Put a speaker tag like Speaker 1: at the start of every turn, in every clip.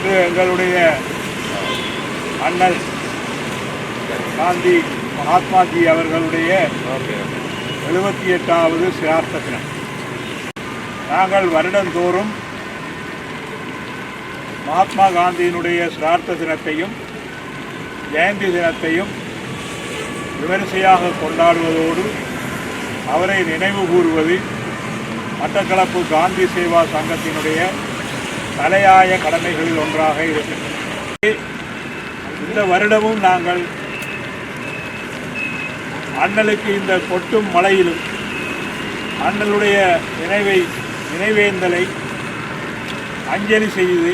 Speaker 1: இன்று எங்களுடைய அண்ணல் காந்தி மகாத்மாஜி அவர்களுடைய 78வது சிரார்த்த தினம். நாங்கள் வருடந்தோறும் மகாத்மா காந்தியினுடைய சிரார்த்த தினத்தையும் ஜெயந்தி தினத்தையும் விமரிசையாக கொண்டாடுவதோடு அவரை நினைவு கூறுவது மட்டக்களப்பு காந்தி சேவா சங்கத்தினுடைய தலையாய கடமைகளில் ஒன்றாக இருக்கின்றது. இந்த வருடமும் நாங்கள் அண்ணலுக்கு இந்த கொட்டும் மழையிலும் அண்ணலுடைய நினைவேந்தலை அஞ்சலி செய்து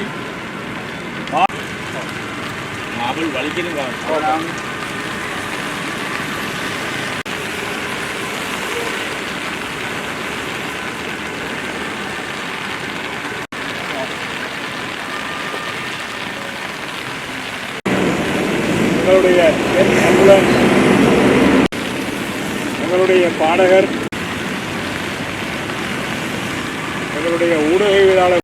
Speaker 1: எங்களுடைய ஆம்புலன்ஸ், எங்களுடைய பாடகர், எங்களுடைய ஊடகவியலாளர்,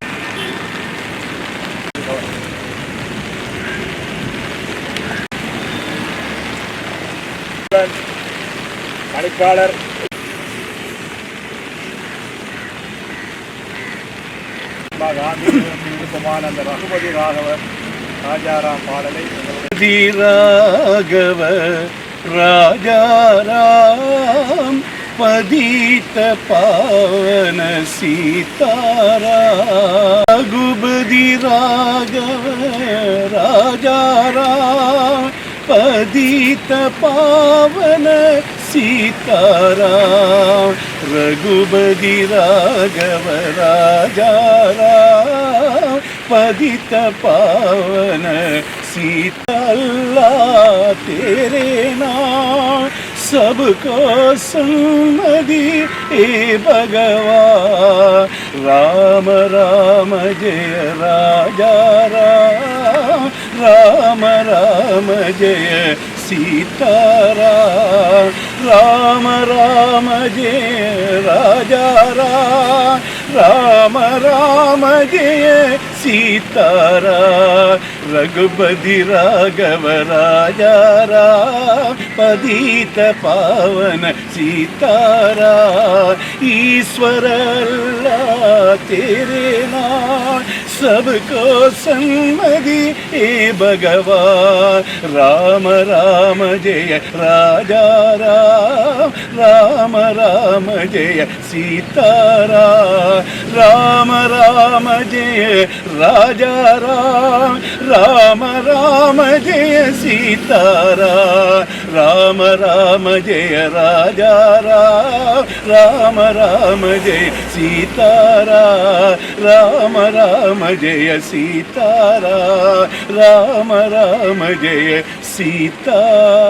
Speaker 1: கணிப்பாளர், காந்தி விருப்பமான அந்த ரகுபதி ராகவர் ராஜாராம் பாடலை
Speaker 2: ராகவ ராஜாராம் பதித்த பாவன சீதாரா ரகுபதி ராகவ ராஜாராம் பதித்த பாவன சீதாராம் ரகுபதி ராகவ ராஜாராம் பதித்த पावन सीता अल्लाह तेरे नाम सबको सम्मति ए भगवान राम राम जय राजा राम राम राम जय सीताराम राम राम जय राजा राम राम राम जय सीताराम रघुपति राघव राजा राम पतित पावन सीताराम ईश्वर अल्लाह तेरे नाम सबको सम्मति ए भगवान राम राम जय राजा राम राम राम जय सीताराम राम राम जय राजा राम राम राम जय सीताराम राम राम जय राजा राम राम राम जय सीताराम राम राम जय सीताराम राम राम जय सीताराम.